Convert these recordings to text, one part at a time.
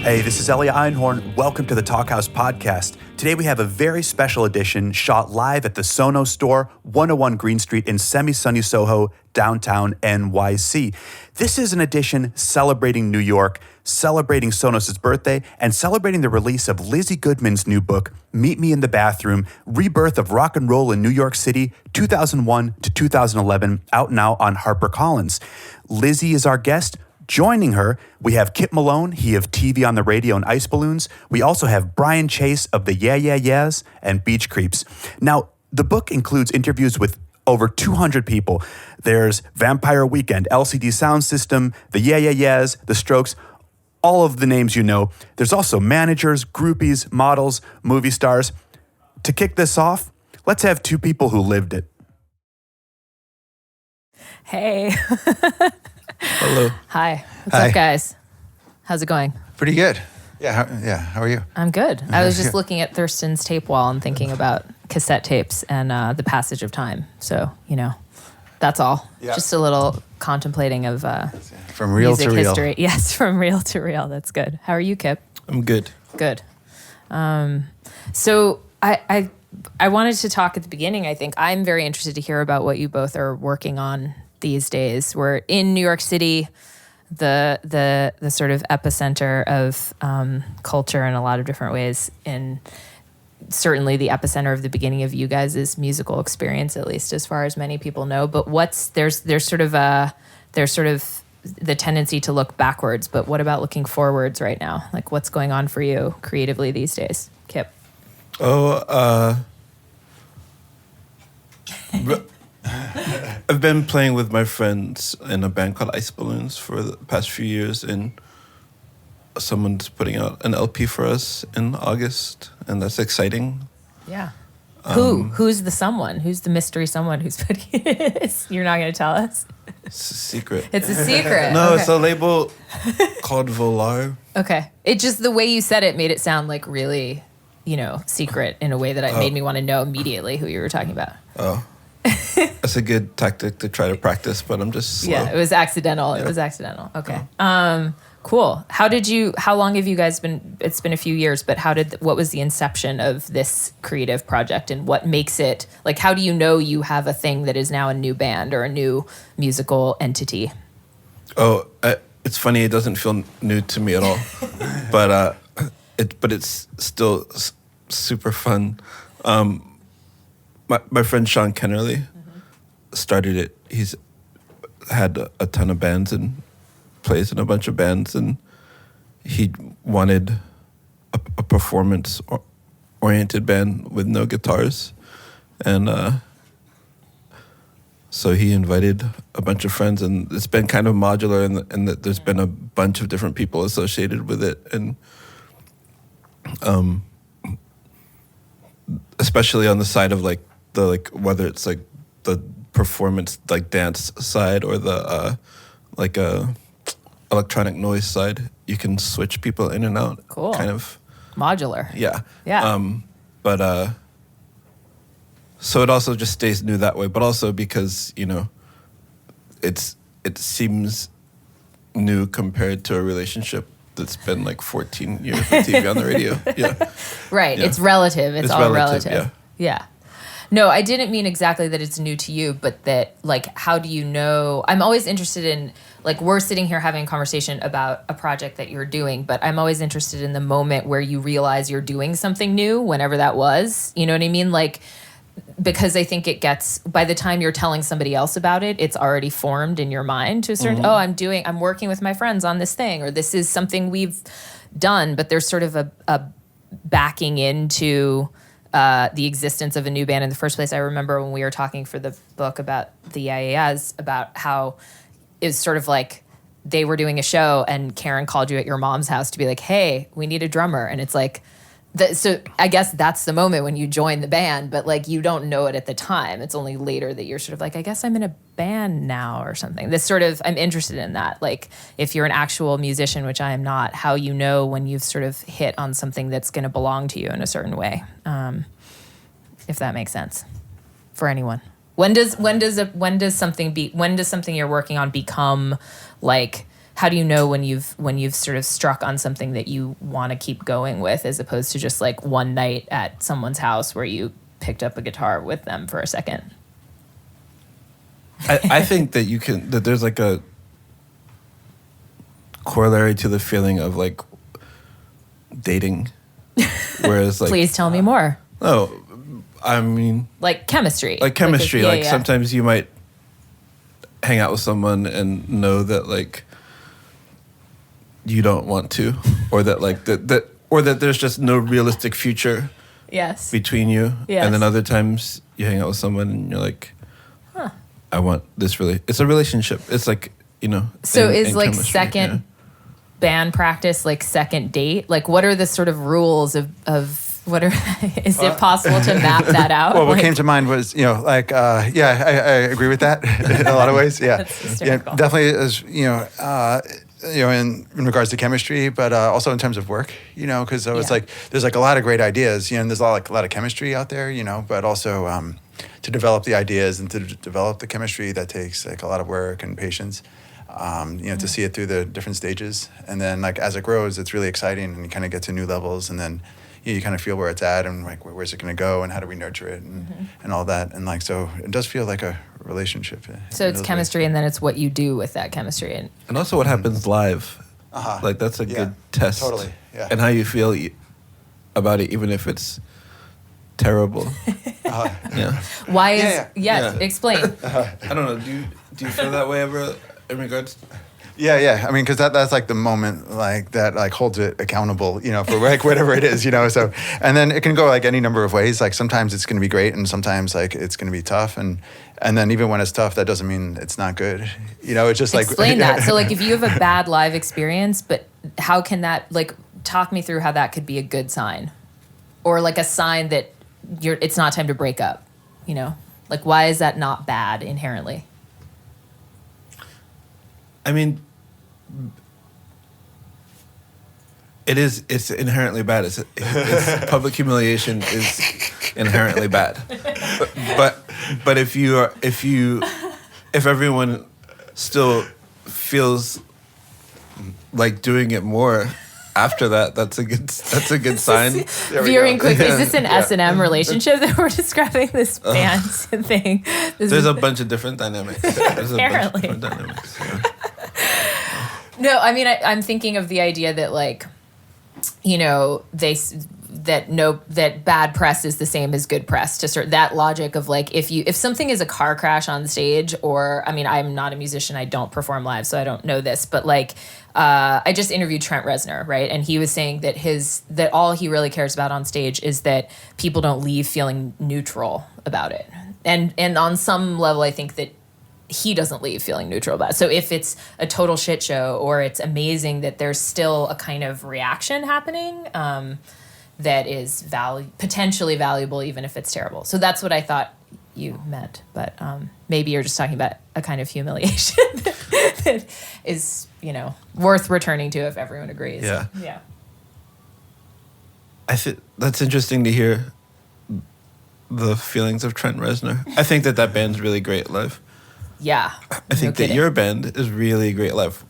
Hey, this is Elliot Einhorn. Welcome to the Talkhouse Podcast. Today we have a very special edition shot live at the Sonos store, 101 Green Street in semi-sunny Soho, downtown NYC. This is an edition celebrating New York, celebrating Sonos' birthday, and celebrating the release of Lizzy Goodman's new book, Meet Me in the Bathroom, Rebirth of Rock and Roll in New York City, 2001 to 2011, out now on HarperCollins. Lizzy is our guest. Joining her, we have Kip Malone, he of TV on the Radio and Ice Balloons. We also have Brian Chase of the Yeah Yeah Yeahs and Beach Creeps. Now, the book includes interviews with over 200 people. There's Vampire Weekend, LCD Sound System, the Yeah Yeah Yeahs, the Strokes, all of the names you know. There's also managers, groupies, models, movie stars. To kick this off, let's have two people who lived it. Hey. Hello. Hi. What's up, guys? How's it going? Pretty good. Yeah. How are you? I'm good. I was just looking at Thurston's tape wall and thinking about cassette tapes and the passage of time. So, that's all. Yeah. Just a little contemplating of From real music to real. history. Yes, from real to real. That's good. How are you, Kip? I'm good. Good. So I wanted to talk at the beginning. I think I'm very interested to hear about what you both are working on these days. We're in New York City, the sort of epicenter of culture in a lot of different ways, and certainly the epicenter of the beginning of you guys' musical experience, at least as far as many people know. But there's sort of the tendency to look backwards, but what about looking forwards right now? Like, what's going on for you creatively these days, Kip? I've been playing with my friends in a band called Ice Balloons for the past few years, and someone's putting out an LP for us in August, and that's exciting. Yeah. Who's the someone? Who's the mystery someone who's putting it? You're not going to tell us? It's a secret. It's a secret. No, Okay. It's a label called Volar. Okay. It just, the way you said it made it sound like really, secret in a way that it made me want to know immediately who you were talking about. Oh. That's a good tactic to try to practice, but I'm just slow. Yeah, it was accidental. Yeah. It was accidental. Okay. Cool. How long have you guys been, it's been a few years, but what was the inception of this creative project, and what makes it, like, how do you know you have a thing that is now a new band or a new musical entity? Oh, it's funny. It doesn't feel new to me at all, but it's still super fun. My friend Sean Kennerly started it. He's had a ton of bands and plays in a bunch of bands, and he wanted a performance-oriented band with no guitars. And so he invited a bunch of friends, and it's been kind of modular, and that there's been a bunch of different people associated with it. And especially on the side of whether it's like the performance, like dance side, or the electronic noise side, you can switch people in and out. Cool. Kind of Modular. Yeah. Yeah. So it also just stays new that way, but also because it seems new compared to a relationship that's been like 14 years with TV on the radio. Yeah. Right. Yeah. It's relative. It's all relative. Yeah. No, I didn't mean exactly that it's new to you, but that, like, how do you know? I'm always interested in, like, we're sitting here having a conversation about a project that you're doing, but I'm always interested in the moment where you realize you're doing something new, whenever that was. You know what I mean? Like, because I think it gets, by the time you're telling somebody else about it, it's already formed in your mind to a certain, I'm working with my friends on this thing, or this is something we've done, but there's sort of a backing into the existence of a new band in the first place. I remember when we were talking for the book about the Yeah Yeah Yeahs, about how it was sort of like they were doing a show and Karen called you at your mom's house to be like, hey, we need a drummer. And it's like, so I guess that's the moment when you join the band, but like you don't know it at the time. It's only later that you're sort of like, I guess I'm in a band now or something. This sort of, I'm interested in that. Like if you're an actual musician, which I am not, how you know when you've sort of hit on something that's going to belong to you in a certain way, if that makes sense for anyone. When does something you're working on become like how do you know when you've sort of struck on something that you want to keep going with, as opposed to just like one night at someone's house where you picked up a guitar with them for a second? I think that there's like a corollary to the feeling of like dating, whereas like Please tell me more. no, I mean Like chemistry. like sometimes you might hang out with someone and know that like you don't want to, or that like that there's just no realistic future Yes. between you. Yes. And then other times you hang out with someone and you're like, I want this really. It's a relationship. It's like, you know. So is like chemistry, second yeah. band practice like second date? Like what are the sort of rules of what are is it possible to map that out? Well, what Like- came to mind was, I agree with that in a lot of ways. Yeah, That's yeah, hysterical. definitely as in regards to chemistry, but also in terms of work, because it's Yeah. like there's like a lot of great ideas, and there's a lot of chemistry out there, but also to develop the ideas and to develop the chemistry, that takes like a lot of work and patience. To see it through the different stages, and then like as it grows, it's really exciting, and you kind of get to new levels, and then you kind of feel where it's at, and like where's it going to go, and how do we nurture it, and all that, and like so it does feel like a relationship. So it's chemistry, and then it's what you do with that chemistry. And And also what happens live. Uh-huh. Like that's a Yeah, good test. totally, yeah. And how you feel about it, even if it's terrible. Yeah. why is Yeah, yes? Yeah. Explain. I don't know. Do you feel that way ever in regards? Yeah. I mean, because that's like the moment like that like holds it accountable, for like whatever it is, So, and then it can go like any number of ways. Like sometimes it's going to be great, and sometimes like it's going to be tough, and then even when it's tough, that doesn't mean it's not good. It's just like Explain that. So like if you have a bad live experience, but how can that like talk me through how that could be a good sign, or like a sign that it's not time to break up, Like why is that not bad inherently? I mean, it's inherently bad. It's public humiliation is inherently bad. But if everyone still feels like doing it more after that, that's a good sign. Veering quickly, is this an S&M relationship that we're describing, this band thing? There's a bunch of different dynamics. There's a bunch of Apparently. different dynamics. Yeah. No, I mean, I'm thinking of the idea that like, that bad press is the same as good press, to sort that logic of like if something is a car crash on stage, or I mean, I'm not a musician, I don't perform live, so I don't know this, but like I just interviewed Trent Reznor, right, and he was saying that all he really cares about on stage is that people don't leave feeling neutral about it, and on some level I think that he doesn't leave feeling neutral about it. So if it's a total shit show or it's amazing, that there's still a kind of reaction happening that is potentially valuable, even if it's terrible. So that's what I thought you meant. But maybe you're just talking about a kind of humiliation that is, worth returning to if everyone agrees. Yeah. Yeah. I think that's interesting to hear the feelings of Trent Reznor. I think that band's really great live. Yeah. I think that your band is really great live.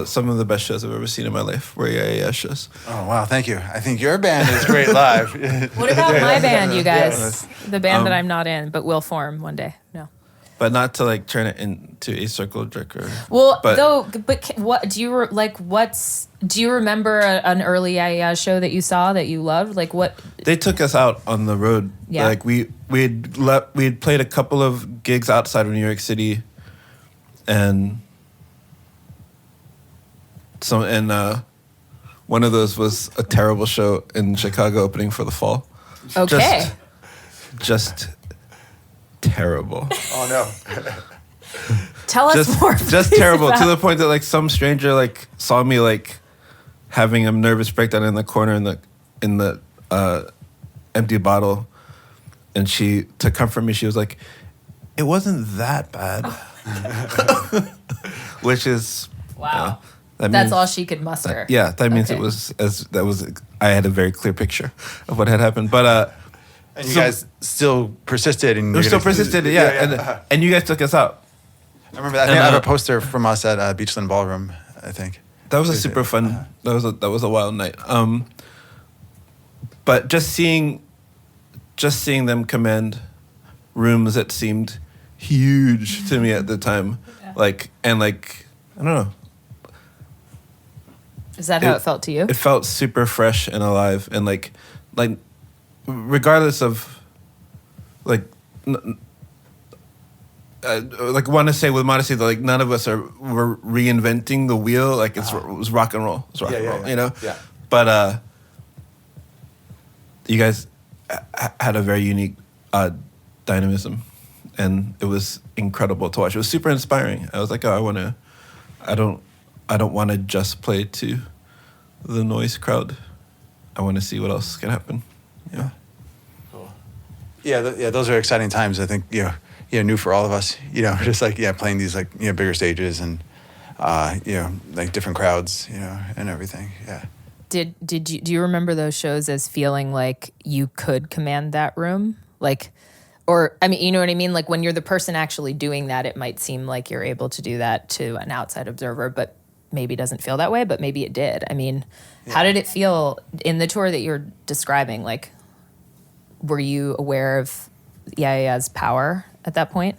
Some of the best shows I've ever seen in my life were your shows. Oh wow, thank you. I think your band is great live. What about my band, you guys? Yeah. The band that I'm not in, but will form one day. No. But not to like turn it into a circle jerk or. Well, but what do you do you remember an early Yeah show that you saw that you loved? Like what? They took us out on the road. Yeah. Like we'd played a couple of gigs outside of New York City, and one of those was a terrible show in Chicago opening for the Fall. Okay. Just terrible. Oh no. Tell us more. Just please, terrible about- to the point that like some stranger like saw me like having a nervous breakdown in the corner in the empty bottle, and she, to comfort me, she was like, "It wasn't that bad," which is Wow. that That's means- all she could muster. that means Okay. I had a very clear picture of what had happened, but And you guys still persisted, and we still persisted, and you guys took us out. I remember that. I have a poster from us at Beachland Ballroom I think. That was a super fun. That was a wild night. But just seeing them command rooms that seemed huge to me at the time, like I don't know. Is that how it felt to you? It felt super fresh and alive, and like regardless of like want to say with modesty that like none of us were reinventing the wheel. Like it was rock and roll. It's rock and roll, you know. Yeah. But you guys had a very unique dynamism, and it was incredible to watch. It was super inspiring. I was like, oh, I don't want to just play to the noise crowd. I want to see what else can happen. Yeah. Cool. Yeah, those are exciting times. I think new for all of us. Just like playing these like bigger stages and like different crowds, and everything. Yeah. Do you remember those shows as feeling like you could command that room? Like, or, I mean, you know what I mean? Like when you're the person actually doing that, it might seem like you're able to do that to an outside observer, but maybe doesn't feel that way, but maybe it did. I mean, how did it feel in the tour that you're describing? Like, were you aware of Yaya's power at that point?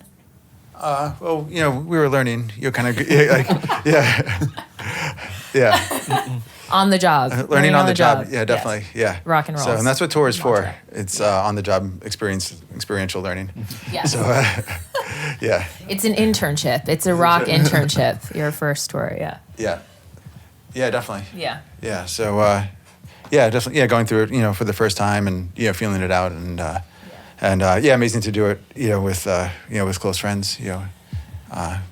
Well, we were learning, kind of, yeah. On the job. Learning on the job. Yeah, definitely. Yes. Yeah. Rock and roll. So, and that's what tour is for. It's on the job experiential learning. Yeah. So, yeah. It's an internship. It's a rock internship. Your first tour, yeah. Yeah. Yeah, definitely. Yeah. Yeah. So, definitely. Yeah, going through it, for the first time and feeling it out and amazing to do it, with close friends,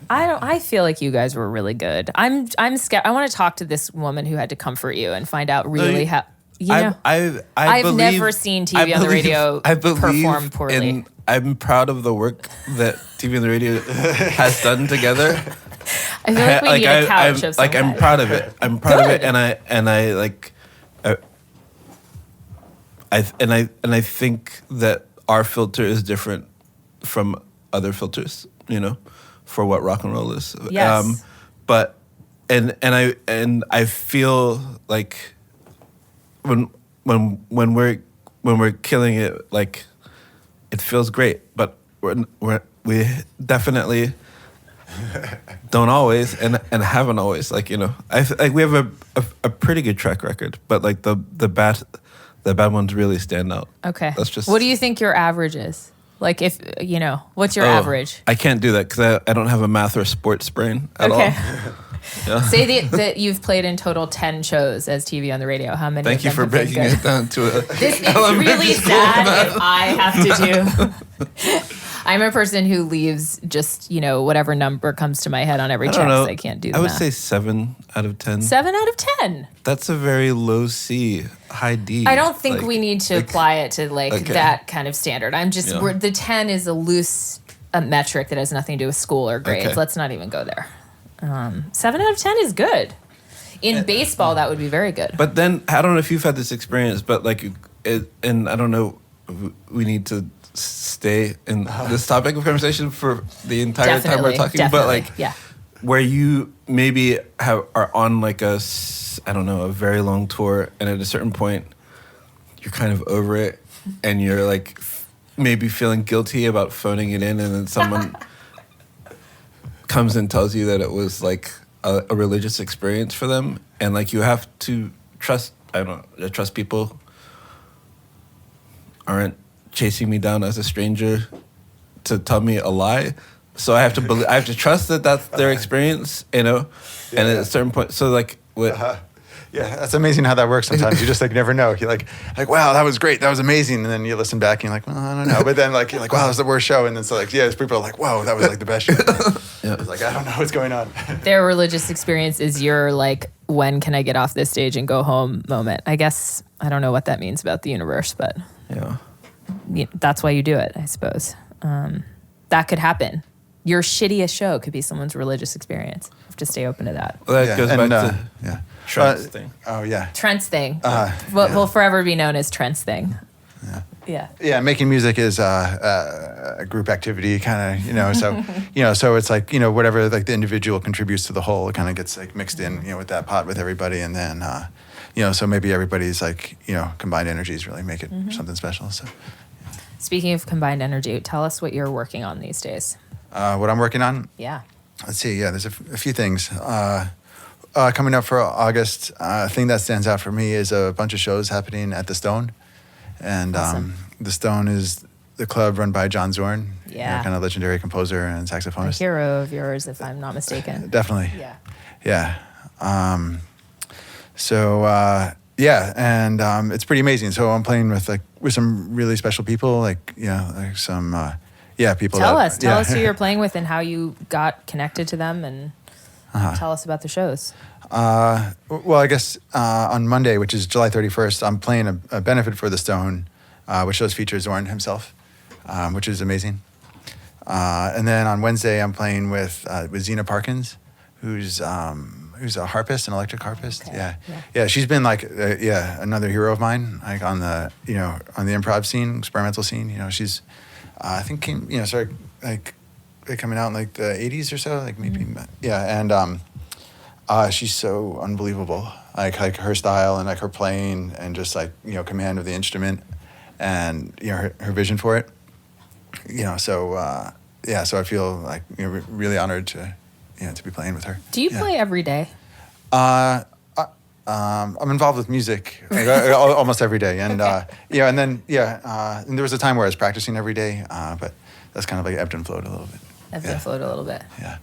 I feel like you guys were really good. I'm scared. I want to talk to this woman who had to comfort you and find out really how. I've never seen TV on the radio perform poorly. I'm proud of the work that TV on the radio has done together. I feel like we need a couch of some like I'm kind. proud of it. I'm proud of it, and I think that our filter is different from other filters, for what rock and roll is. Yes. But I feel like when we're killing it, like it feels great, but we definitely don't always and haven't always, like we have a pretty good track record, but like the bad ones really stand out. Okay. That's just. What do you think your average is? Like if, what's your average? I can't do that because I don't have a math or sports brain at all. Yeah. Say that you've played in total 10 shows as TV on the radio. How many? Thank you for breaking it down to a. It's really sad if I have to do. I'm a person who leaves just, whatever number comes to my head on every check. I can't do that. I would say 7 out of 10. 7 out of 10. That's a very low C, high D. I don't think we need to apply it to that kind of standard. I'm just, the 10 is a loose metric that has nothing to do with school or grades. Okay. Let's not even go there. 7 out of 10 is good. In baseball, that would be very good. But then, I don't know if you've had this experience, but and I don't know, we need to stay in this topic of conversation for the entire time we're talking, but where you maybe are on like a very long tour, and at a certain point you're kind of over it, and you're like maybe feeling guilty about phoning it in, and then someone comes and tells you that it was like a religious experience for them, and like you have to trust people aren't chasing me down as a stranger to tell me a lie. So I have to trust that that's their experience, and at a certain point, so like what? Yeah, that's amazing how that works. Sometimes you just never know. You're like, wow, that was great, that was amazing, and then you listen back and you're like, well, I don't know. But then you're like, wow, that was the worst show, and then so people are like, whoa, that was like the best show. Yeah. It's like, I don't know what's going on. Their religious experience is your like, when can I get off this stage and go home moment. I guess I don't know what that means about the universe, but that's why you do it, I suppose. That could happen. Your shittiest show could be someone's religious experience. You have to stay open to that. Well, that goes back to Trent's thing. Oh, yeah. Trent's thing. Will forever be known as Trent's thing. Yeah. Yeah, making music is a group activity, kind of, So, so it's like, whatever like the individual contributes to the whole, it kind of gets like mixed in, with that pot with everybody, and then, so maybe everybody's like, combined energies really make it something special. So, Speaking of combined energy, tell us what you're working on these days. what I'm working on, Yeah. let's see. Yeah, there's a few things coming up for August. A thing that stands out for me is a bunch of shows happening at the Stone. And Awesome. the Stone is the club run by John Zorn, Yeah. kind of legendary composer and A saxophonist. hero of yours, if I'm not mistaken. Definitely. Yeah. Yeah. And it's pretty amazing. So I'm playing with some really special people, like some people. Tell that, us who you're playing with and how you got connected to them, and tell us about the shows. Well, I guess on Monday, which is July 31st, I'm playing a benefit for the Stone, which does feature Zorn himself, which is amazing. And then on Wednesday, I'm playing with Zena Parkins, who's a harpist, an electric harpist. Okay. Yeah. She's been like another hero of mine, like on the on the improv scene, experimental scene. She's I think started like coming out in like the 80s or so, like maybe and. She's so unbelievable, like her style and like her playing and just like command of the instrument, and her vision for it. So I feel like really honored to to be playing with her. Do you play every day? I'm involved with music like, almost every day, and and there was a time where I was practicing every day, but that's kind of like ebbed and flowed a little bit. Ebbed and flowed a little bit. Yeah.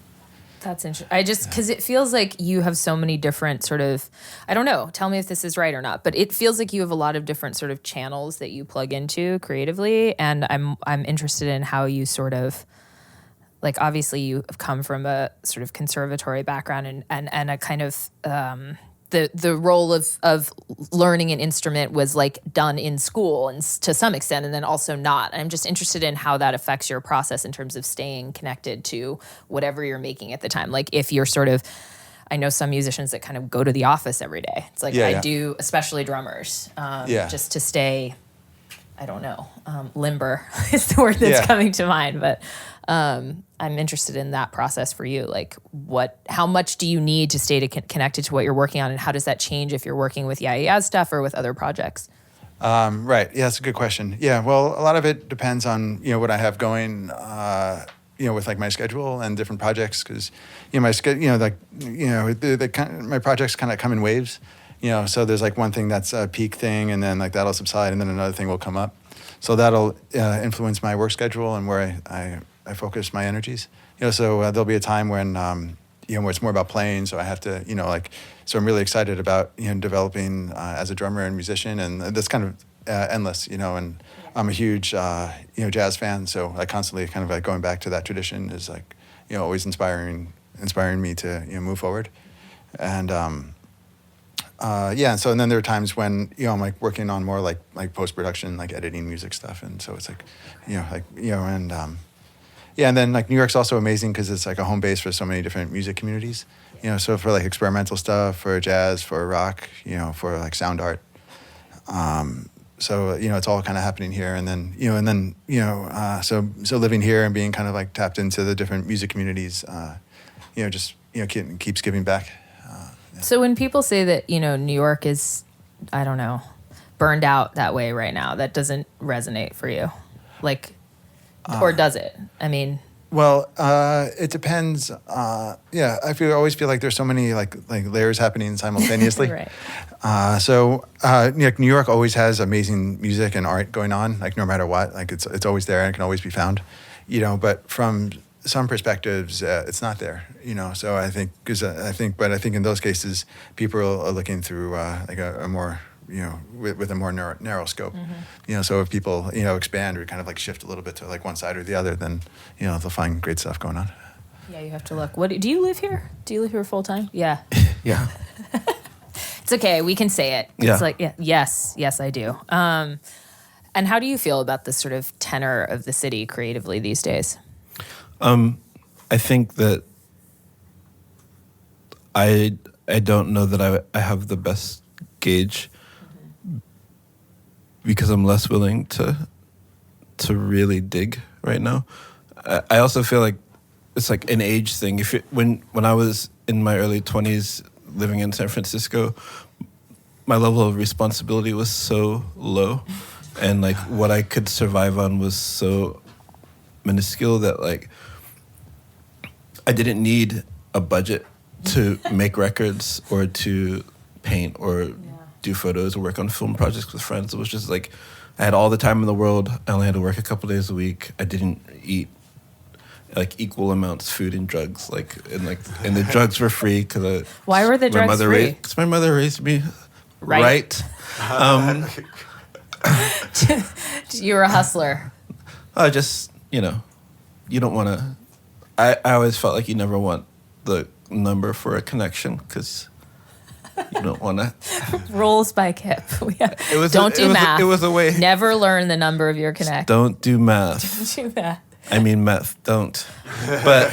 That's interesting. Because it feels like you have so many different sort of, I don't know, tell me if this is right or not, but it feels like you have a lot of different sort of channels that you plug into creatively. And I'm interested in how you sort of, like, obviously you have come from a sort of conservatory background and a kind of, the role of learning an instrument was like done in school and to some extent, and then also not. I'm just interested in how that affects your process in terms of staying connected to whatever you're making at the time. Like if you're sort of, I know some musicians that kind of go to the office every day. It's like I do, especially drummers, just to stay, I don't know, limber is the word that's coming to mind, but I'm interested in that process for you. Like how much do you need to stay connected to what you're working on, and how does that change if you're working with Yaz stuff or with other projects? Right. Yeah, that's a good question. Yeah. Well, a lot of it depends on, what I have going, with like my schedule and different projects. Cause my schedule, my projects kind of come in waves, so there's like one thing that's a peak thing, and then like that'll subside, and then another thing will come up. So that'll influence my work schedule and where I focus my energies. So there'll be a time when, where it's more about playing. So I have to, so I'm really excited about, developing as a drummer and musician. And that's kind of endless, and I'm a huge, jazz fan. So I constantly kind of like going back to that tradition is like, always inspiring me to, move forward. And, and then there are times when, I'm like working on more like post-production, like editing music stuff. And so it's like, and then like New York's also amazing because it's like a home base for so many different music communities, so for like experimental stuff, for jazz, for rock, for like sound art. So, it's all kind of happening here. And then, so living here and being kind of like tapped into the different music communities, keeps giving back. So when people say that, New York is, I don't know, burned out that way right now, that doesn't resonate for you. Like, or does it? I mean, well, it depends. I always feel like there's so many like layers happening simultaneously. Right. New York always has amazing music and art going on, like no matter what. Like it's always there and it can always be found. But from some perspectives, it's not there. So I think but I think in those cases, people are looking through like a more with a more narrow scope. Mm-hmm. So if people, expand or kind of like shift a little bit to like one side or the other, then, they'll find great stuff going on. Yeah, you have to look. Do you live here? Do you live here full time? Yeah. Yeah. It's okay. We can say it. Yeah. It's like, yes, I do. And how do you feel about the sort of tenor of the city creatively these days? I think that I don't know that I have the best gauge because I'm less willing to to really dig right now. I also feel like it's like an age thing. When I was in my early 20s living in San Francisco, my level of responsibility was so low, and like what I could survive on was so minuscule that like I didn't need a budget to make records or to paint or do photos or work on film projects with friends. It was just like I had all the time in the world. I only had to work a couple days a week. I didn't eat like equal amounts food and drugs, and the drugs were free because why were the drugs free? Because my mother raised me right. You were a hustler. Just you don't want to. I always felt like you never want the number for a connection because you don't want to. Rules by Kip. Don't do math. It was a way. Never learn the number of your connection. Don't do math. Don't do math. I mean meth. Don't. But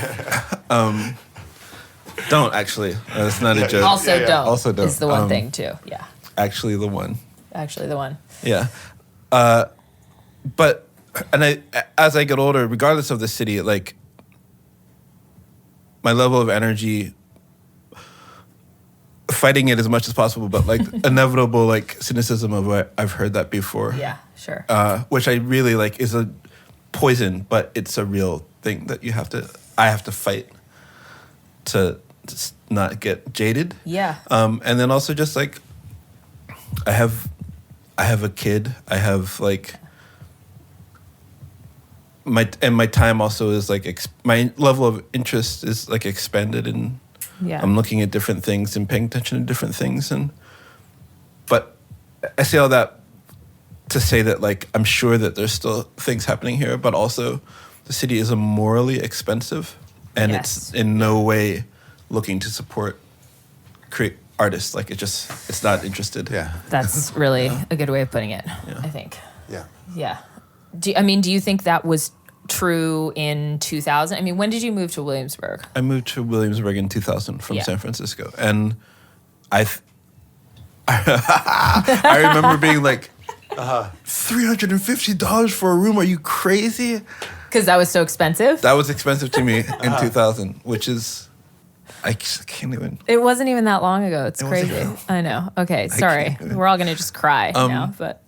don't actually. That's not a joke. Also don't. Also don't. Is the one thing too. Yeah. Actually, the one. Actually, the one. Yeah. But as I get older, regardless of the city, like my level of energy, fighting it as much as possible, but like inevitable like cynicism of what I've heard that before. Yeah, sure. Which I really like is a poison, but it's a real thing that I have to fight to just not get jaded. Yeah. And then also just like I have a kid. I have like my time also is like my level of interest is like expanded, and I'm looking at different things and paying attention to different things. But I say all that to say that like I'm sure that there's still things happening here, but also the city is morally expensive, and it's in no way looking to support artists. Like it's not interested. Yeah, that's really a good way of putting it. Yeah. I think. Yeah. Yeah. Do you think that was true in 2000? I mean, when did you move to Williamsburg? I moved to Williamsburg in 2000 from San Francisco, and I remember being like, $350 for a room? Are you crazy? Because that was so expensive? That was expensive to me in 2000, which is, I can't even. It wasn't even that long ago. It's crazy. I know. Okay, sorry. We're all going to just cry now. But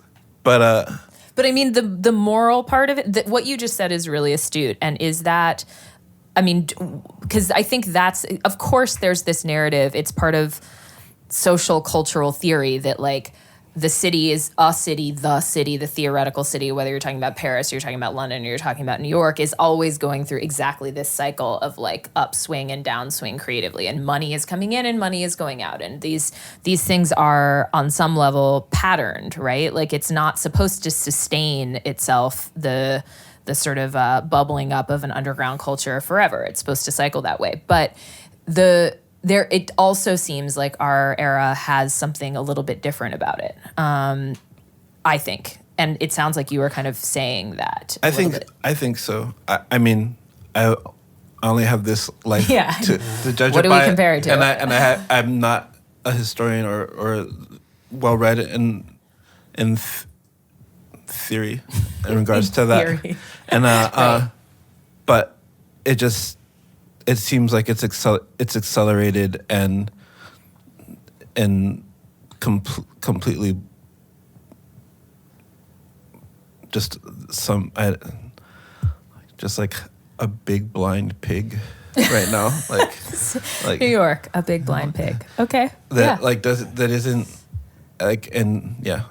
I mean, the moral part of it, what you just said is really astute. And is that, I mean, because I think that's, of course, there's this narrative. It's part of social cultural theory that like, the city is a city, the theoretical city, whether you're talking about Paris, or you're talking about London, or you're talking about New York, is always going through exactly this cycle of like upswing and downswing creatively. And money is coming in and money is going out. And these things are on some level patterned, right? Like it's not supposed to sustain itself, the sort of bubbling up of an underground culture forever. It's supposed to cycle that way. But it also seems like our era has something a little bit different about it. I think, and it sounds like you were kind of saying that. I think so. I mean, I only have this life to judge. What it do we compare it to? And I'm not a historian or well read in theory in regards to that. And right. But it seems like it's accelerated and completely just like a big blind pig right now, like New York, a big blind pig. Okay, that isn't like, and yeah.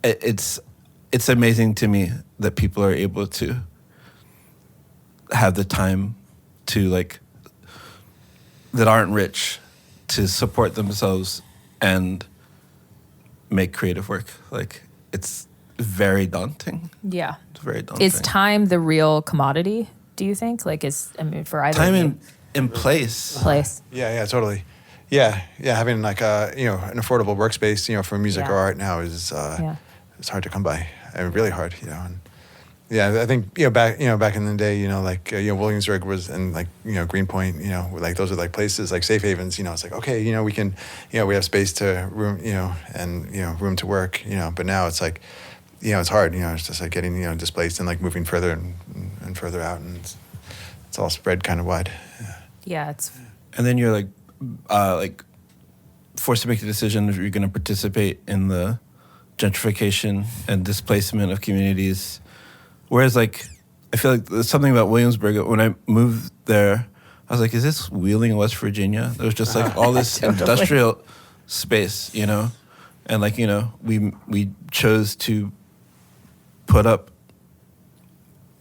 It's amazing to me that people are able to have the time to like that aren't rich to support themselves and make creative work. Like it's very daunting. Yeah, it's very daunting. Is time the real commodity? Do you think? Like, for either time in place? Yeah, totally. Yeah. Having like an affordable workspace, for music or art now is it's hard to come by. I mean, really hard, And I think back in the day, Williamsburg was and Greenpoint, like those are like places like safe havens. It's like okay, we can, we have space to room, and room to work, but now it's like, it's hard. It's just like getting displaced and like moving further and further out, and it's all spread kind of wide. Yeah, it's And then you're like forced to make the decision if you're going to participate in the gentrification and displacement of communities. Whereas, like, I feel like there's something about Williamsburg. When I moved there, I was like, is this Wheeling, West Virginia? There was just like all this Totally. industrial space, and like, we chose to put up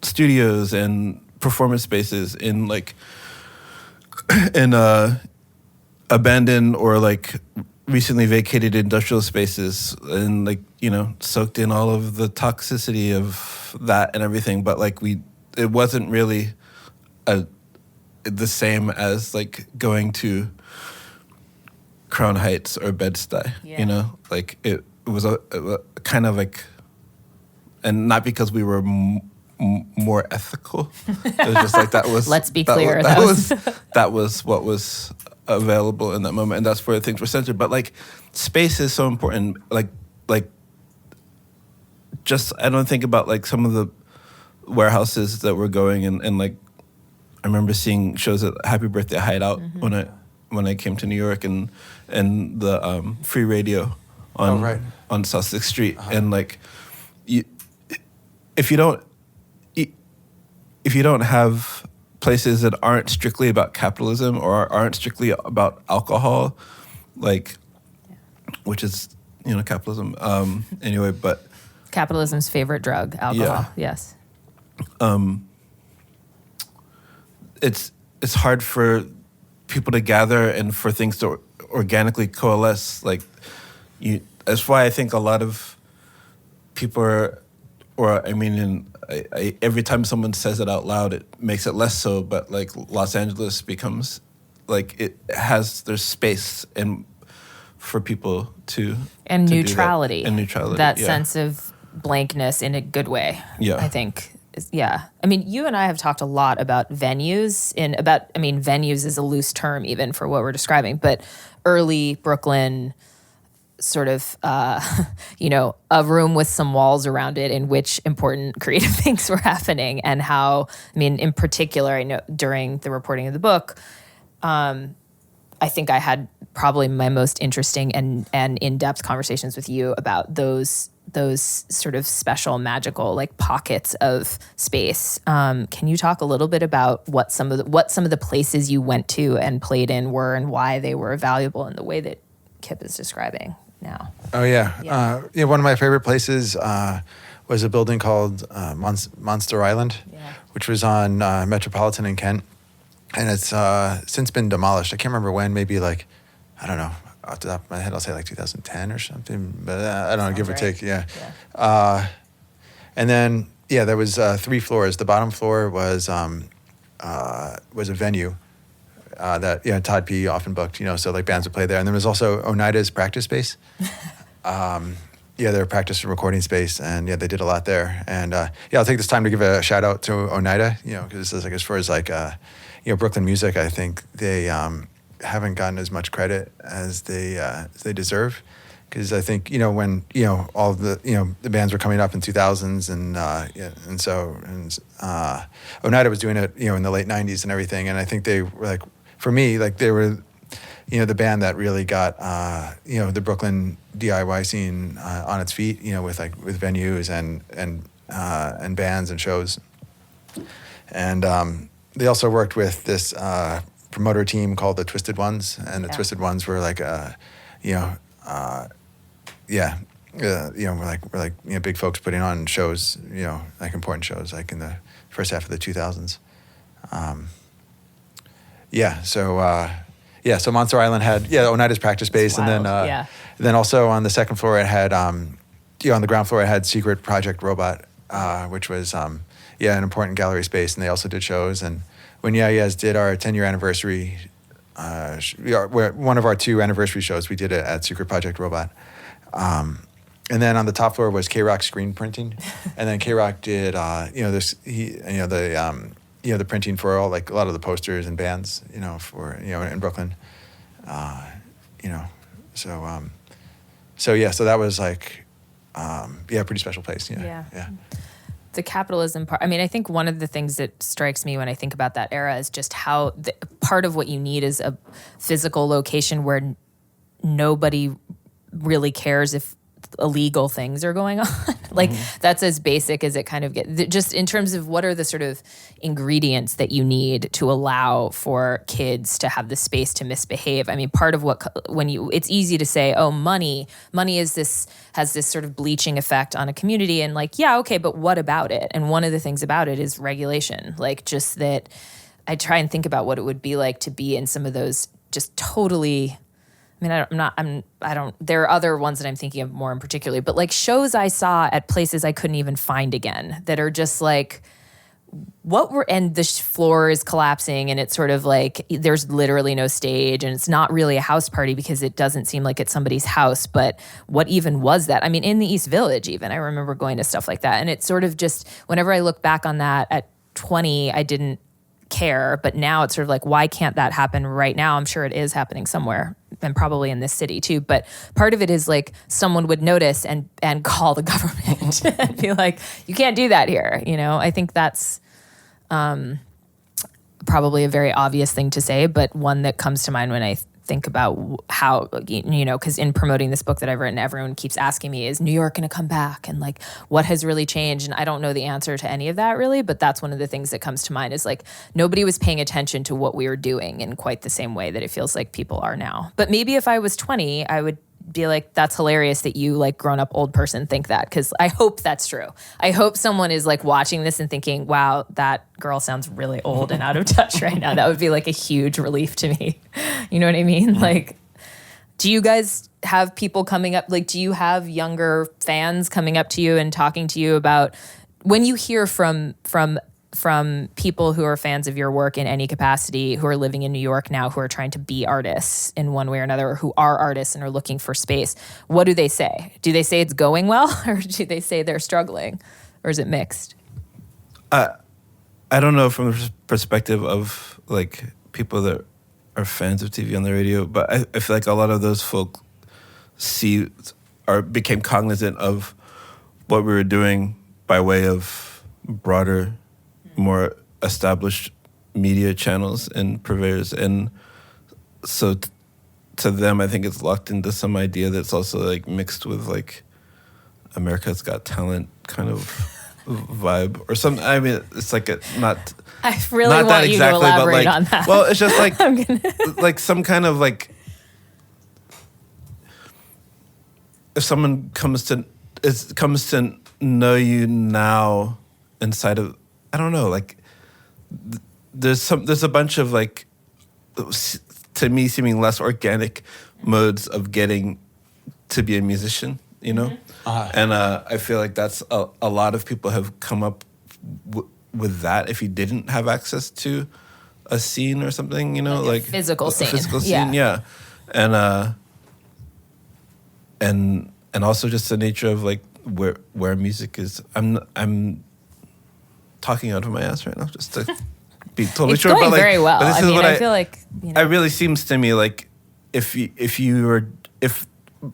studios and performance spaces in like in abandoned or like recently vacated industrial spaces, and like soaked in all of the toxicity of that and everything. But like it wasn't really the same as like going to Crown Heights or Bed-Stuy. Yeah. Like it was a kind of like, and not because we were more ethical. It was just like that was. Let's be that clear. was that was what was available in that moment, and that's where things were centered. But like, space is so important. Like, just I don't think about like some of the warehouses that were going, and like I remember seeing shows at Happy Birthday Hideout when I came to New York, and the free radio on South Sixth Street, and like if you don't have places that aren't strictly about capitalism or aren't strictly about alcohol, like, which is capitalism anyway, but capitalism's favorite drug, alcohol. Yeah. Yes. It's hard for people to gather and for things to organically coalesce. Like, that's why I think a lot of people are, every time someone says it out loud, it makes it less so. But like Los Angeles becomes like there's space and for people to neutrality. And neutrality. That yeah. sense of blankness in a good way. Yeah. I think. Yeah. I mean, you and I have talked a lot about venues venues is a loose term even for what we're describing, but early Brooklyn sort of, a room with some walls around it in which important creative things were happening, and how, in particular, I know during the reporting of the book, I think I had probably my most interesting and in-depth conversations with you about those sort of special magical like pockets of space. Can you talk a little bit about what some of the places you went to and played in were, and why they were valuable in the way that Kip is describing now? Oh yeah. One of my favorite places was a building called Monster Island, which was on Metropolitan in Kent, and it's since been demolished. I can't remember when. Maybe like, I don't know. Off the top of my head, I'll say like 2010 or something, but I don't know, give or take, yeah. And then, there was 3 floors. The bottom floor was a venue that Todd P. often booked, so like bands would play there. And there was also Oneida's practice space. Their practice and recording space, and they did a lot there. And I'll take this time to give a shout out to Oneida, because this is like as far as like Brooklyn music, I think they haven't gotten as much credit as they deserve, because I think when all the the bands were coming up in 2000s, and so Oneida was doing it in the late 90s and everything, and I think they were like, for me, like they were the band that really got the Brooklyn DIY scene on its feet, with venues and bands and shows, and they also worked with this promoter team called the Twisted Ones, and the Twisted Ones were like we're like big folks putting on shows, like important shows, like in the first half of the 2000s. So Monster Island had Oneida's practice space, and then also on the second floor it had on the ground floor it had Secret Project Robot, which was an important gallery space, and they also did shows. And when Yes did our 10-year anniversary, one of our 2 anniversary shows, we did it at Secret Project Robot. And then on the top floor was K-Rock screen printing, and then K-Rock did the printing for all, like a lot of the posters and bands, for in Brooklyn, so that was like pretty special place. Yeah. Yeah. The capitalism part. I mean, I think one of the things that strikes me when I think about that era is just how part of what you need is a physical location where nobody really cares if illegal things are going on. Like that's as basic as it kind of gets. Just in terms of what are the sort of ingredients that you need to allow for kids to have the space to misbehave. I mean, part of it's easy to say, oh, money has this sort of bleaching effect on a community, and like, yeah, okay, but what about it? And one of the things about it is regulation. Like just that I try and think about what it would be like to be in some of those just totally, I mean, there are other ones that I'm thinking of more in particular, but like shows I saw at places I couldn't even find again that are just like, and the floor is collapsing and it's sort of like, there's literally no stage and it's not really a house party because it doesn't seem like it's somebody's house, but what even was that? I mean, in the East Village even, I remember going to stuff like that. And it's sort of just, whenever I look back on that at 20, I didn't care, but now it's sort of like, why can't that happen right now? I'm sure it is happening somewhere and probably in this city too, but part of it is like someone would notice and call the government and be like, you can't do that here. I think that's probably a very obvious thing to say, but one that comes to mind when I think about how, because in promoting this book that I've written, everyone keeps asking me, is New York going to come back? And like, what has really changed? And I don't know the answer to any of that really, but that's one of the things that comes to mind is like, nobody was paying attention to what we were doing in quite the same way that it feels like people are now. But maybe if I was 20, I would be like, that's hilarious that you like grown up old person think that, because I hope that's true. I hope someone is like watching this and thinking, wow, that girl sounds really old and out of touch right now. That would be like a huge relief to me. You know what I mean? Like, do you guys have people coming up? Like, do you have younger fans coming up to you and talking to you about when you hear from people who are fans of your work in any capacity, who are living in New York now, who are trying to be artists in one way or another, or who are artists and are looking for space? What do they say? Do they say it's going well, or do they say they're struggling, or is it mixed? I don't know from the perspective of like people that are fans of TV on the radio, but I feel like a lot of those folk became cognizant of what we were doing by way of broader, more established media channels and purveyors, and so to them, I think it's locked into some idea that's also like mixed with like America's Got Talent kind of vibe or something. I mean, it's like not. I really not want you exactly, to elaborate like, on that. Well, it's just like like some kind of like if someone comes to know you now inside of, I don't know, like there's a bunch of like, to me, seeming less organic modes of getting to be a musician, and I feel like that's a lot of people have come up with that if you didn't have access to a scene or something, like physical scene. A physical scene, yeah. And also just the nature of like where music is. I'm talking out of my ass right now just to be totally it's sure. Going but like, very well. But this I is mean, what I feel like it really seems to me like if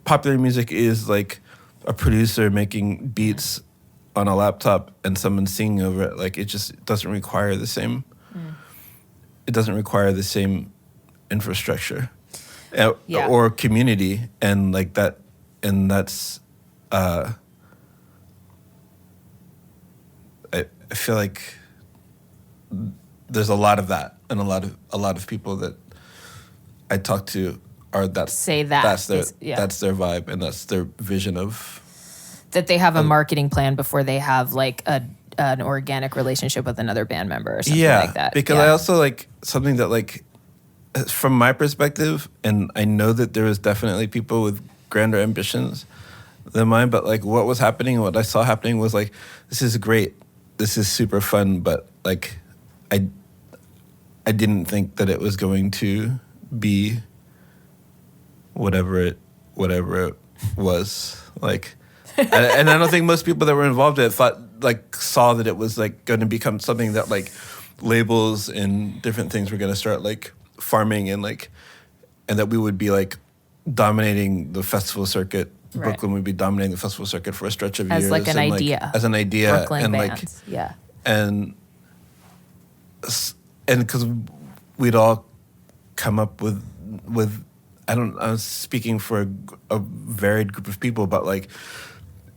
popular music is like a producer making beats on a laptop and someone singing over it, like it just doesn't require the same. It doesn't require the same infrastructure or community, and like that, and that's. I feel like there's a lot of that, and a lot of people that I talk to say that that's their vibe, and that's their vision of that they have a marketing plan before they have like an organic relationship with another band member or something like that. Because I also like something that like from my perspective, and I know that there is definitely people with grander ambitions than mine, but like what was happening, what I saw happening was like, this is great. This is super fun, but like I didn't think that it was going to be whatever it was like, and I don't think most people that were involved in it saw that it was like going to become something that like labels and different things were going to start like farming and that we would be like dominating the festival circuit Brooklyn would be dominating the festival circuit for a stretch of as years. like an and, idea. As an idea. Brooklyn and bands. Yeah. And because we'd all come up with I was speaking for a varied group of people, but like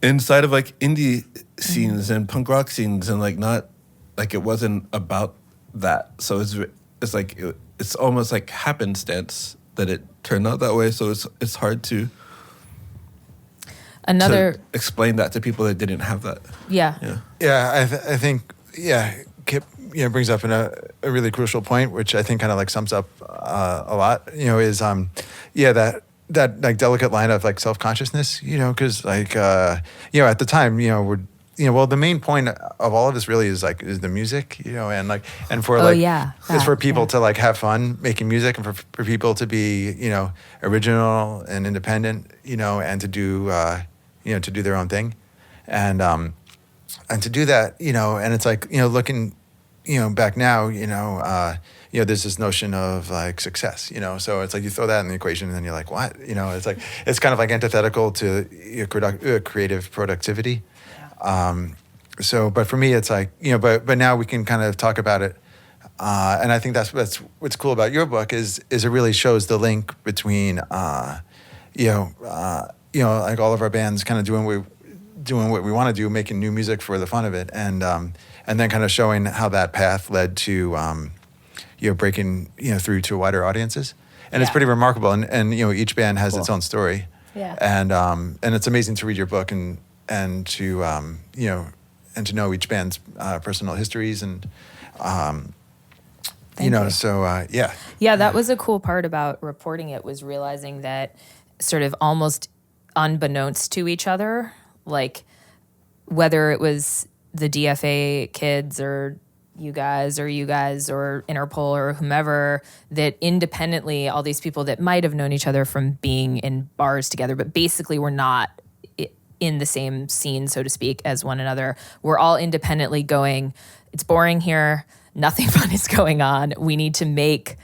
inside of like indie scenes and punk rock scenes, and like not like it wasn't about that. So it's like it's almost like happenstance that it turned out that way. So it's hard to explain that to people that didn't have that. Yeah. I think Kip brings up a really crucial point, which I think kind of like sums up a lot. Is that like delicate line of like self-consciousness. Because like at the time the main point of all of this really is the music. And for it's for people to like have fun making music, and for people to be original and independent, and to do to do their own thing, and to do that, and it's like looking back now, there's this notion of like success, so it's like you throw that in the equation and then you're like, what? It's like, it's kind of like antithetical to creative productivity. But for me, it's like, but now we can kind of talk about it. And I think that's what's cool about your book is it really shows the link between, like all of our bands kind of doing what we want to do, making new music for the fun of it. And then kind of showing how that path led to, breaking, through to wider audiences. And it's pretty remarkable. And each band has its own story. Yeah. And it's amazing to read your book and to, and to know each band's personal histories and, yeah. Yeah, that was a cool part about reporting it, was realizing that sort of almost unbeknownst to each other, like whether it was the DFA kids or you guys or Interpol or whomever, that independently all these people that might have known each other from being in bars together, but basically were not in the same scene, so to speak, as one another, we're all independently going, it's boring here, nothing fun is going on, we need to make...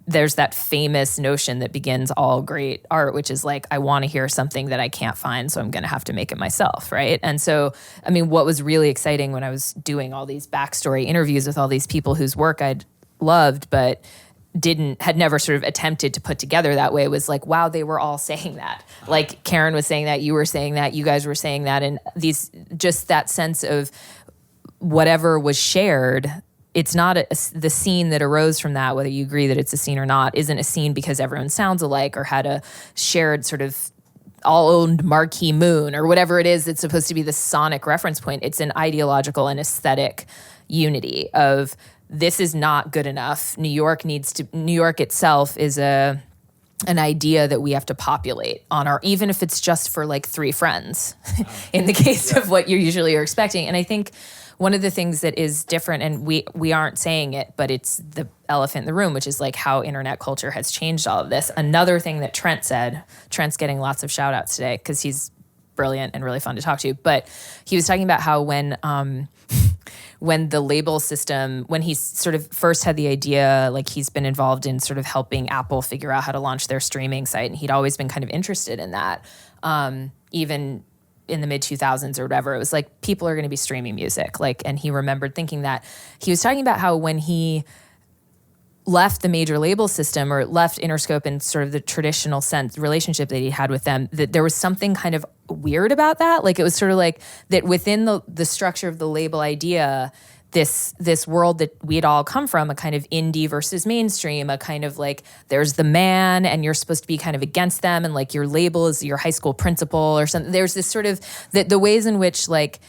There's that famous notion that begins all great art, which is like, I want to hear something that I can't find, so I'm going to have to make it myself, right? And so, I mean, what was really exciting when I was doing all these backstory interviews with all these people whose work I'd loved, but had never sort of attempted to put together that way, was like, wow, they were all saying that. Like Karen was saying that, you were saying that, you guys were saying that, and just that sense of whatever was shared. It's not the scene that arose from that, whether you agree that it's a scene or not, isn't a scene because everyone sounds alike or had a shared sort of all-owned marquee moon or whatever it is that's supposed to be the sonic reference point. It's an ideological and aesthetic unity of, this is not good enough. New York itself is an idea that we have to populate on even if it's just for like 3 friends in the case of what you usually are expecting. And I think one of the things that is different, and we aren't saying it, but it's the elephant in the room, which is like how internet culture has changed all of this. Another thing that Trent said, Trent's getting lots of shout outs today because he's brilliant and really fun to talk to, but he was talking about how when the label system, when he sort of first had the idea, like he's been involved in sort of helping Apple figure out how to launch their streaming site, and he'd always been kind of interested in that, even in the mid 2000s or whatever. It was like, people are going to be streaming music. Like, and he remembered thinking that. He was talking about how when he left the major label system or left Interscope in sort of the traditional sense relationship that he had with them, that there was something kind of weird about that. Like, it was sort of like that within the structure of the label idea, this world that we'd all come from, a kind of indie versus mainstream, a kind of like, there's the man and you're supposed to be kind of against them, and like your label is your high school principal or something. There's this sort of, the ways in which like,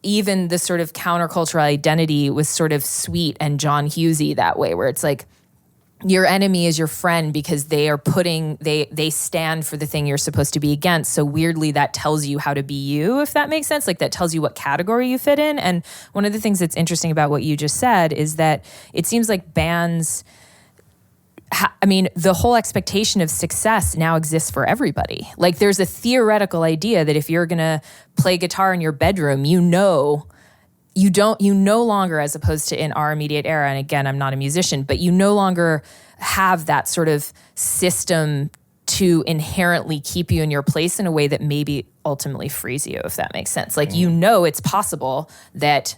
even the sort of countercultural identity was sort of sweet and John Hughesy that way, where it's like, your enemy is your friend because they stand for the thing you're supposed to be against. So weirdly, that tells you how to be you, if that makes sense. Like, that tells you what category you fit in. And one of the things that's interesting about what you just said is that it seems like bands, the whole expectation of success now exists for everybody. Like, there's a theoretical idea that if you're going to play guitar in your bedroom, you no longer, as opposed to in our immediate era, and again, I'm not a musician, but you no longer have that sort of system to inherently keep you in your place in a way that maybe ultimately frees you, if that makes sense. Like, you know, it's possible that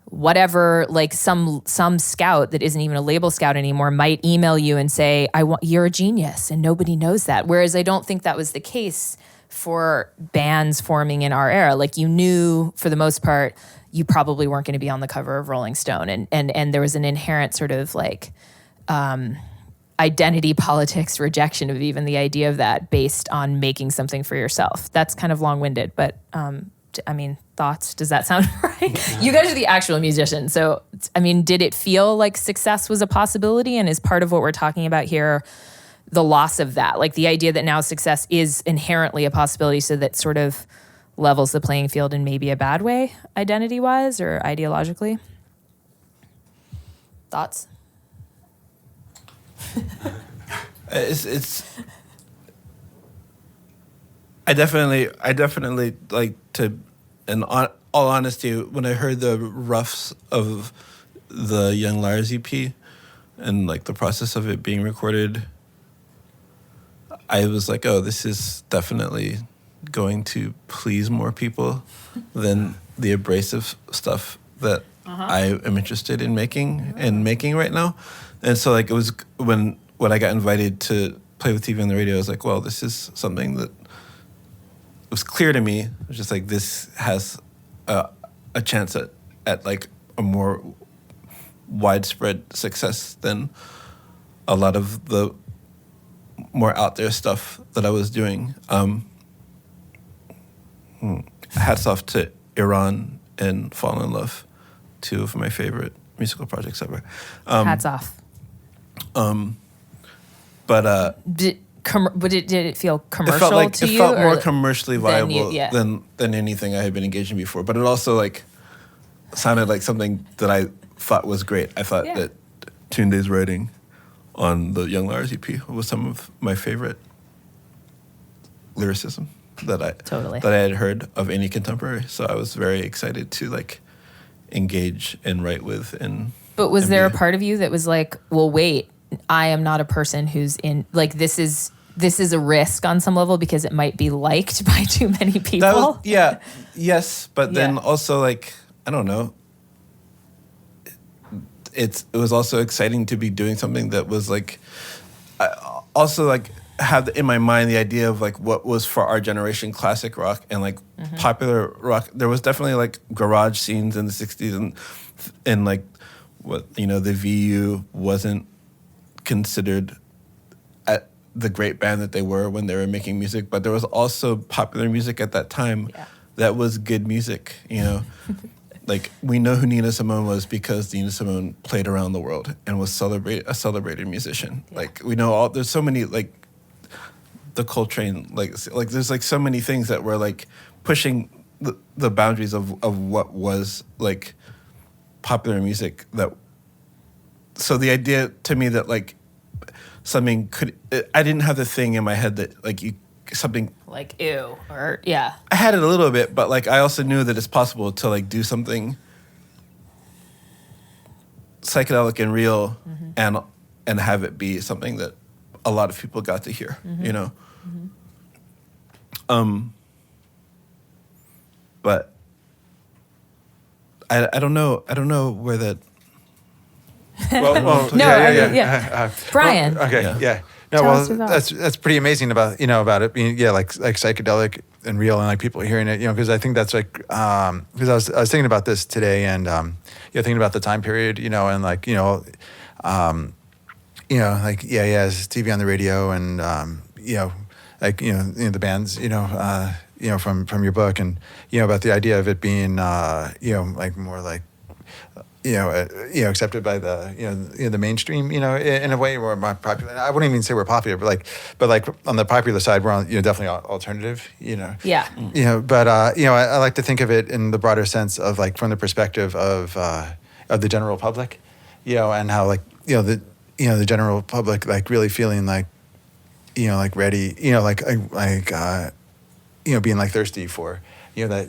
whatever, like some scout that isn't even a label scout anymore might email you and say, you're a genius, and nobody knows that. Whereas I don't think that was the case for bands forming in our era. Like, you knew for the most part, you probably weren't going to be on the cover of Rolling Stone. And there was an inherent sort of like identity politics rejection of even the idea of that based on making something for yourself. That's kind of long-winded, but I mean, thoughts? Does that sound right? You guys are the actual musicians. So, I mean, did it feel like success was a possibility? And is part of what we're talking about here the loss of that? Like the idea that now success is inherently a possibility, so that sort of levels the playing field in maybe a bad way, identity-wise or ideologically? Thoughts? I definitely like to, in all honesty, when I heard the roughs of the Young Liars EP and like the process of it being recorded, I was like, oh, this is definitely going to please more people than the abrasive stuff that I am interested in making right now. And so like it was when I got invited to play with TV on the radio, I was like, well, this is something that was clear to me. It was just like, this has a chance at like a more widespread success than a lot of the more out there stuff that I was doing. Hats off to Iran and Fall in Love, two of my favorite musical projects ever. Hats off. Did it feel commercial to you? It felt more commercially viable yeah. than anything I had been engaged in before. But it also like sounded like something that I thought was great. I thought that Tunde's writing on the Young Liars EP was some of my favorite lyricism that I had heard of any contemporary. So I was very excited to like engage and write with. But was there a part of you that was like, well, wait, I am not a person who's in, like, this is a risk on some level because it might be liked by too many people? Yes, but then also like, I don't know. It was also exciting to be doing something that was like, I also like have in my mind the idea of like what was for our generation classic rock and like popular rock. There was definitely like garage scenes in the 60s and like what, you know, the VU wasn't considered the great band that they were when they were making music, but there was also popular music at that time that was good music, you know. Like, we know who Nina Simone was because Nina Simone played around the world and was a celebrated musician. Yeah. Like, we know there's so many, like, the Coltrane, like there's, like, so many things that were, like, pushing the boundaries of what was, like, popular music. So the idea to me that, like, something I didn't have the thing in my head that, like, something like ew or I had it a little bit, but like I also knew that it's possible to like do something psychedelic and real and have it be something that a lot of people got to hear, you know. But I don't know where that Brian. Well, okay, yeah. No, well, that's pretty amazing about it being like psychedelic and real and like people hearing it, because I think that's like because I was thinking about this today and thinking about the time period, and like like it's TV on the radio and like the bands from your book and about the idea of it being like more like accepted by the the mainstream, in a way we're more popular. I wouldn't even say we're popular, but like on the popular side, we're on, definitely alternative, Yeah. But I like to think of it in the broader sense of like from the perspective of the general public, and how like the general public like really feeling like like ready, being like thirsty for. That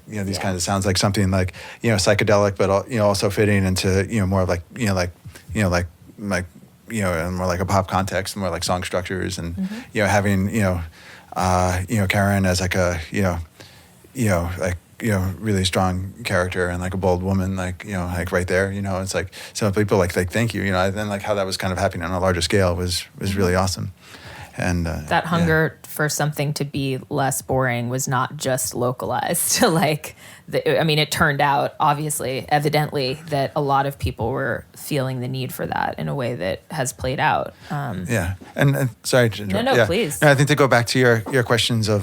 these kinds of sounds like something like psychedelic, but also fitting into more of like in more like a pop context, more like song structures, and having Karen as like a really strong character and like a bold woman, like right there, it's like some people like thank you, and then like how that was kind of happening on a larger scale was really awesome. And that hunger for something to be less boring was not just localized to like it turned out evidently that a lot of people were feeling the need for that in a way that has played out. And sorry to interrupt. No, please. No, I think to go back to your questions of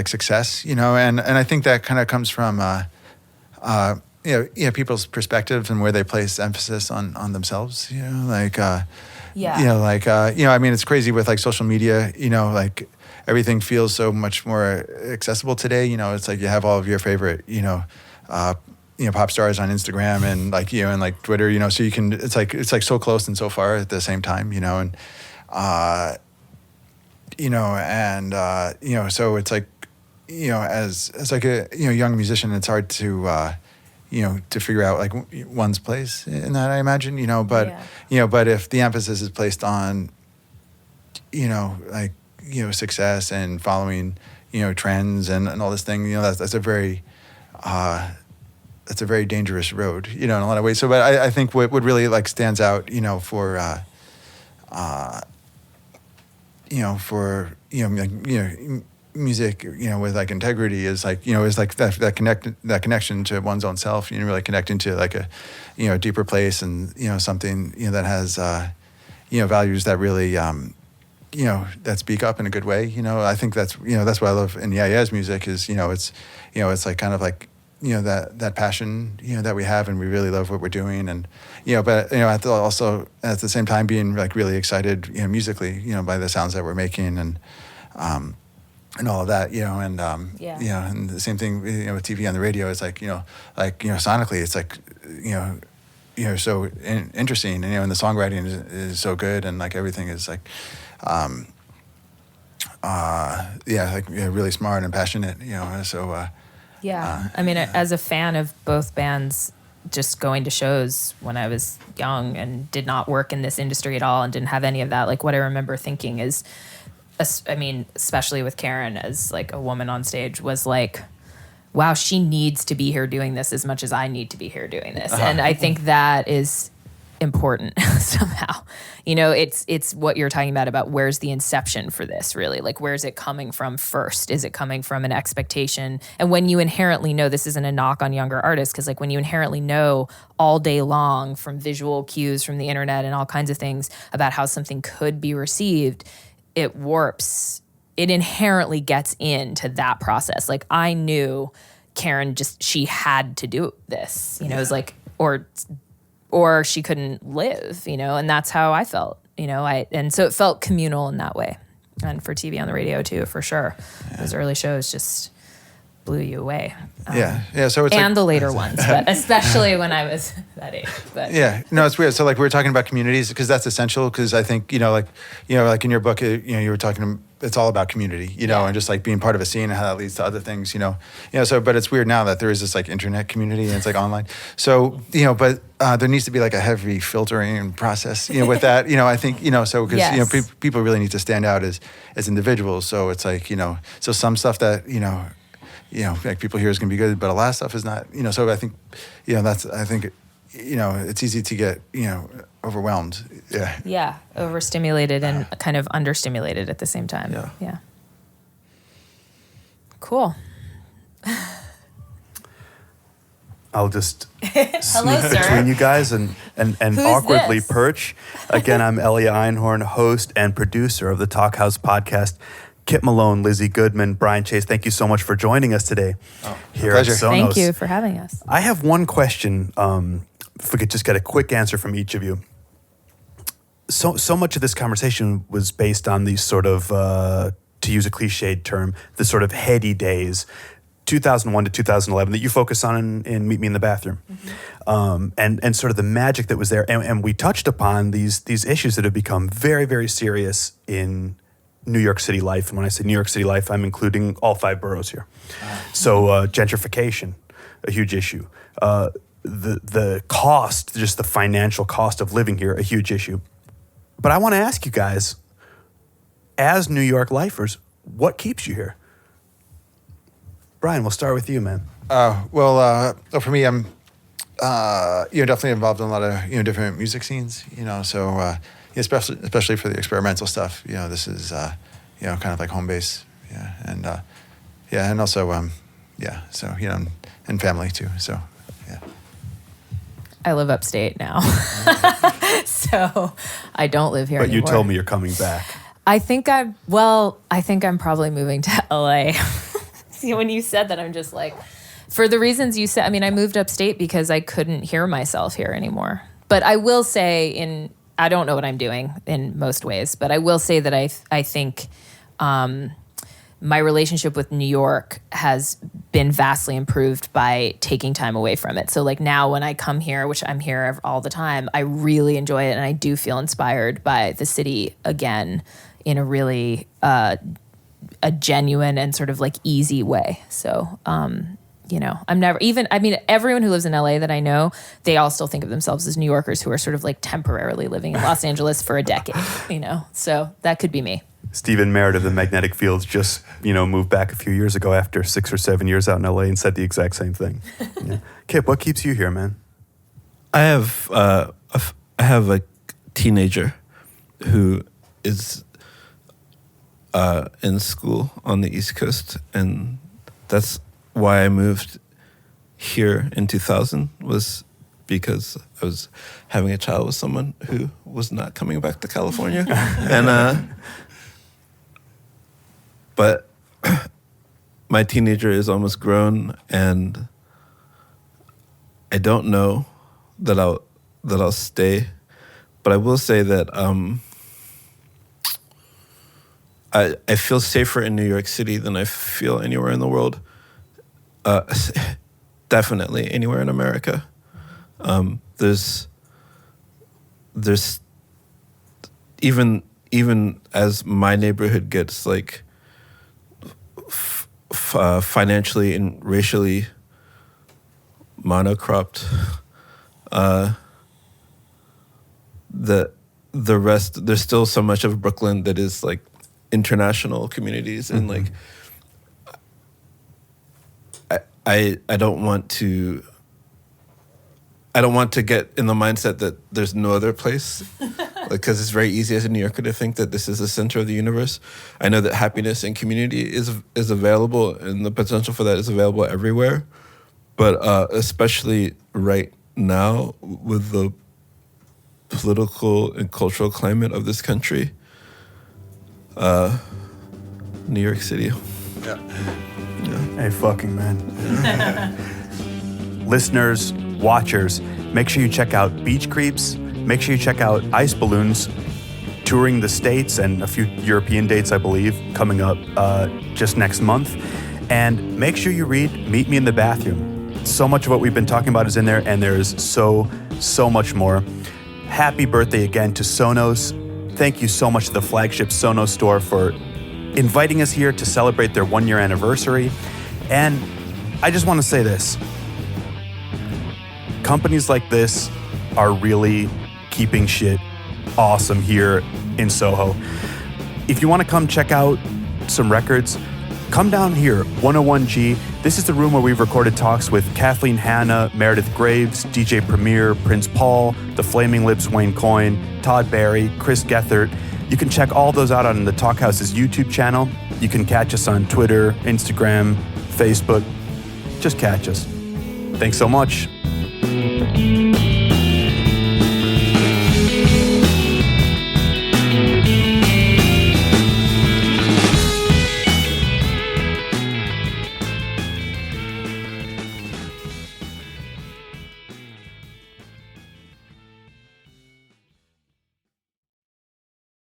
success, and I think that kind of comes from people's perspectives and where they place emphasis on themselves, it's crazy with like social media, like everything feels so much more accessible today. It's like you have all of your favorite, pop stars on Instagram and and like Twitter, so you can, it's like so close and so far at the same time, so it's like, as like a, young musician, it's hard to, to figure out like one's place in that, I imagine, but if the emphasis is placed on, success and following, trends and all this thing, that's a very dangerous road, in a lot of ways. So, but I think what really like stands out, for music, with like integrity is like, is like that connection to one's own self, really connecting to like a, deeper place and, something, that has, values that really, that speak up in a good way. I think that's, that's what I love in Yaya's music is, it's like kind of like, that passion, that we have, and we really love what we're doing. And, but, also at the same time being like really excited, musically, by the sounds that we're making and all of that, and and the same thing, with TV on the radio. It's like, sonically, it's like, so interesting, and the songwriting is so good, and like everything is like, really smart and passionate, so. As a fan of both bands, just going to shows when I was young and did not work in this industry at all and didn't have any of that, like what I remember thinking is, especially with Karen as like a woman on stage, was like, wow, she needs to be here doing this as much as I need to be here doing this. And I think that is important somehow. It's what you're talking about where's the inception for this really? Like, where's it coming from first? Is it coming from an expectation? And when you inherently know, this isn't a knock on younger artists, because like when you inherently know all day long from visual cues from the internet and all kinds of things about how something could be received, it warps. It inherently gets into that process. Like I knew Karen she had to do this, it was like, or she couldn't live, and that's how I felt, and so it felt communal in that way. And for TV on the radio too, for sure. Those early shows just blew you away. So it's and the later ones, but especially when I was that age. But it's weird. So like we were talking about communities because that's essential. Because I think like in your book, you were talking. It's all about community, and just like being part of a scene and how that leads to other things, So, but it's weird now that there is this like internet community and it's like online. So, but there needs to be like a heavy filtering process, with that, I think, so because people really need to stand out as individuals. So it's like, so some stuff that like people hear is gonna be good, but a lot of stuff is not. So I think, it's easy to get overwhelmed. Overstimulated and kind of understimulated at the same time. Cool. I'll just Hello, sneak sir. between you guys and awkwardly this? perch. Again, I'm Elliot Einhorn, host and producer of the Talk House podcast. Kit Malone, Lizzy Goodman, Brian Chase, thank you so much for joining us today. Here at Sonos. Thank you for having us. I have one question. If we could just get a quick answer from each of you. So much of this conversation was based on these sort of, to use a cliched term, the sort of heady days, 2001 to 2011, that you focus on in Meet Me in the Bathroom. And sort of the magic that was there. And we touched upon these issues that have become very, very serious in New York City life. And when I say New York City life, I'm including all 5 boroughs here. So gentrification, a huge issue. The cost, just the financial cost of living here, a huge issue. But I want to ask you guys, as New York lifers, what keeps you here? Brian, we'll start with you, man. Well, for me, I'm definitely involved in a lot of different music scenes. So especially for the experimental stuff. This is kind of like home base. Yeah, and also So and family too. So yeah. I live upstate now, so I don't live here But anymore. you told me you're coming back. I think I'm probably moving to LA. See, when you said that, I'm just like, for the reasons you said, I mean, I moved upstate because I couldn't hear myself here anymore. But I will say I don't know what I'm doing in most ways, but I will say that I think my relationship with New York has been vastly improved by taking time away from it. So like now when I come here, which I'm here all the time, I really enjoy it. And I do feel inspired by the city again in a really a genuine and sort of like easy way. So, everyone who lives in LA that I know, they all still think of themselves as New Yorkers who are sort of like temporarily living in Los Angeles for a decade, so that could be me. Stephen Merritt of the Magnetic Fields just, moved back a few years ago after 6 or 7 years out in LA and said the exact same thing. Yeah. Kip, what keeps you here, man? I have a teenager who is in school on the East Coast, and that's why I moved here in 2000, was because I was having a child with someone who was not coming back to California. But my teenager is almost grown, and I don't know that I'll stay. But I will say that I feel safer in New York City than I feel anywhere in the world. Definitely anywhere in America. There's even as my neighborhood gets like financially and racially monocropped, the rest, there's still so much of Brooklyn that is like international communities, and like I don't want to get in the mindset that there's no other place, because it's very easy as a New Yorker to think that this is the center of the universe. I know that happiness and community is available, and the potential for that is available everywhere, but especially right now with the political and cultural climate of this country, New York City. Yeah. Hey, fucking man. Listeners, watchers, make sure you check out Beach Creeps. Make sure you check out Ice Balloons, touring the States and a few European dates, I believe, coming up just next month. And make sure you read Meet Me in the Bathroom. So much of what we've been talking about is in there, and there's so much more. Happy birthday again to Sonos. Thank you so much to the flagship Sonos store for inviting us here to celebrate their 1-year anniversary. And I just want to say this. Companies like this are really keeping shit awesome here in Soho. If you want to come check out some records, come down here, 101G. This is the room where we've recorded talks with Kathleen Hanna, Meredith Graves, DJ Premier, Prince Paul, The Flaming Lips, Wayne Coyne, Todd Barry, Chris Gethert. You can check all those out on the Talkhouse's YouTube channel. You can catch us on Twitter, Instagram, Facebook. Just catch us. Thanks so much.